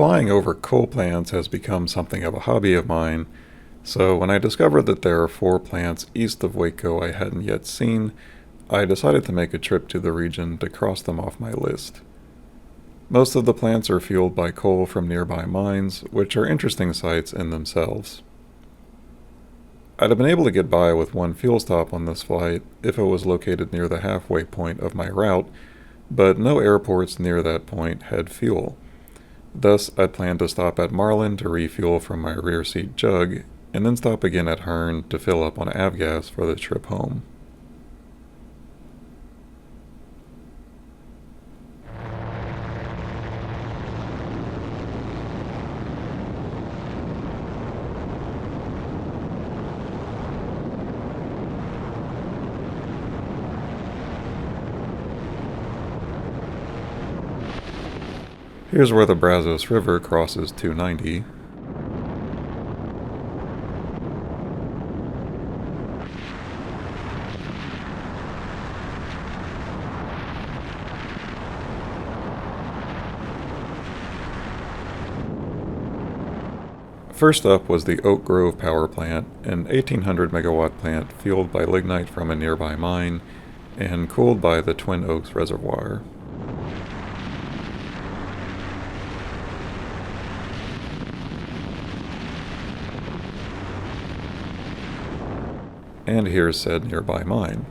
Flying over coal plants has become something of a hobby of mine, so when I discovered that there are 4 plants east of Waco I hadn't yet seen, I decided to make a trip to the region to cross them off my list. Most of the plants are fueled by coal from nearby mines, which are interesting sights in themselves. I'd have been able to get by with one fuel stop on this flight if it was located near the halfway point of my route, but no airports near that point had fuel. Thus, I planned to stop at Marlin to refuel from my rear seat jug, and then stop again at Hearn to fill up on avgas for the trip home. Here's where the Brazos River crosses 290. First up was the Oak Grove Power Plant, an 1800 megawatt plant fueled by lignite from a nearby mine and cooled by the Twin Oaks Reservoir. And here's said nearby mine.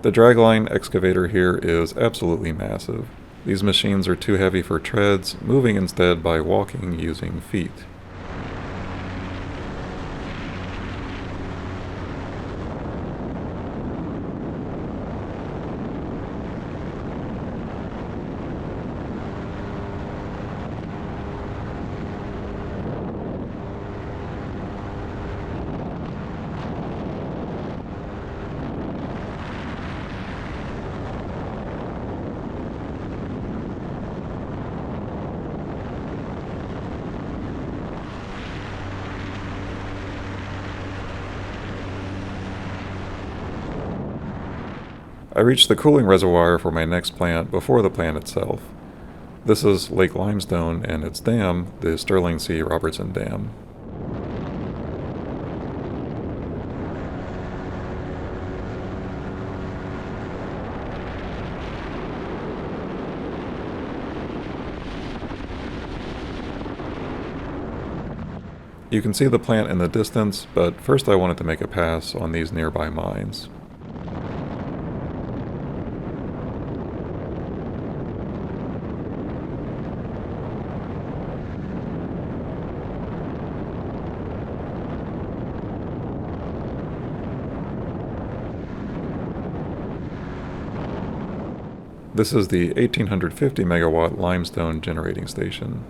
The dragline excavator here is absolutely massive. These machines are too heavy for treads, moving instead by walking using feet. I reached the cooling reservoir for my next plant before the plant itself. This is Lake Limestone and its dam, the Sterling C. Robertson Dam. You can see the plant in the distance, but first I wanted to make a pass on these nearby mines. This is the 1850 megawatt limestone generating station.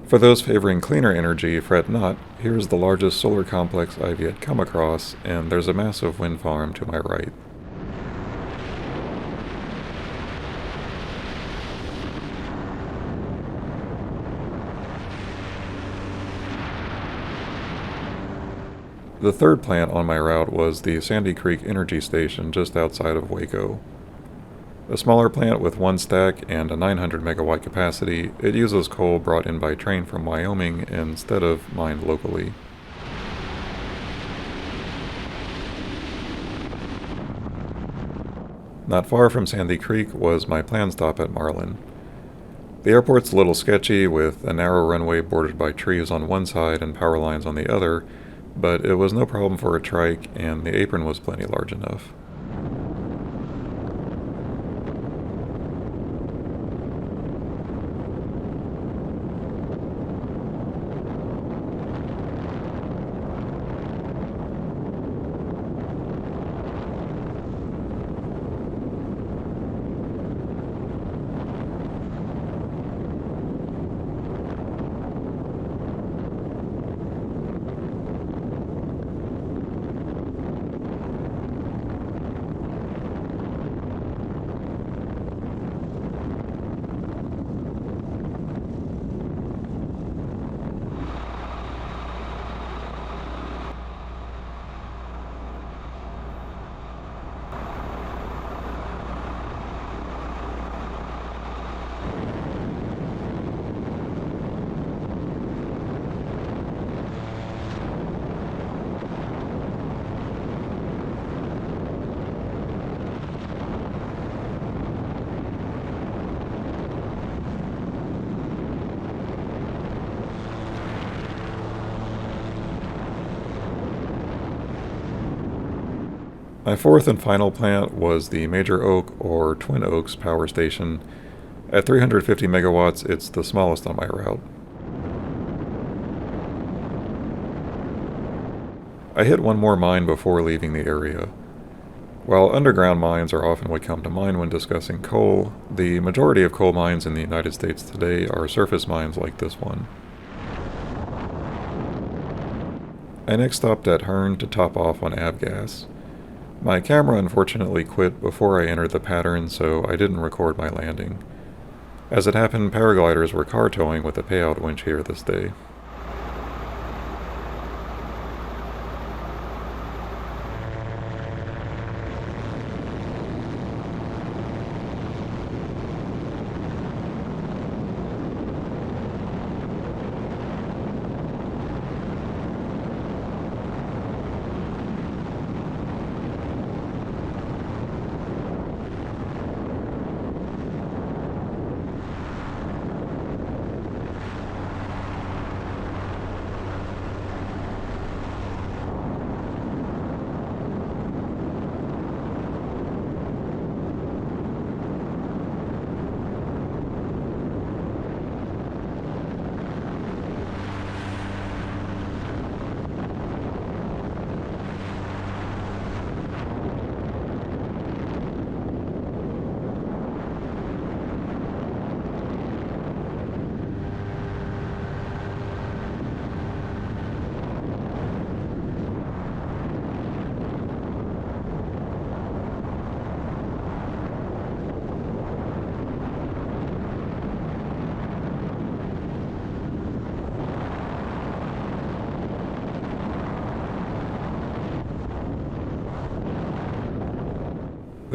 For those favoring cleaner energy, fret not. Here's the largest solar complex I've yet come across, and there's a massive wind farm to my right. The third plant on my route was the Sandy Creek Energy Station just outside of Waco. A smaller plant with one stack and a 900 megawatt capacity, it uses coal brought in by train from Wyoming instead of mined locally. Not far from Sandy Creek was my planned stop at Marlin. The airport's a little sketchy, with a narrow runway bordered by trees on one side and power lines on the other, but it was no problem for a trike, and the apron was plenty large enough. My fourth and final plant was the Major Oak or Twin Oaks power station. At 350 megawatts, it's the smallest on my route. I hit one more mine before leaving the area. While underground mines are often what come to mind when discussing coal, the majority of coal mines in the United States today are surface mines like this one. I next stopped at Hearn to top off on avgas. My camera unfortunately quit before I entered the pattern, so I didn't record my landing. As it happened, paragliders were car towing with a payout winch here this day.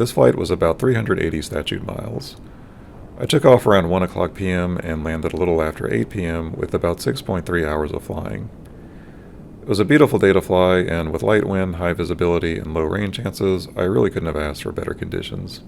This flight was about 380 statute miles. I took off around 1 o'clock p.m. and landed a little after 8 p.m. with about 6.3 hours of flying. It was a beautiful day to fly, and with light wind, high visibility, and low rain chances, I really couldn't have asked for better conditions.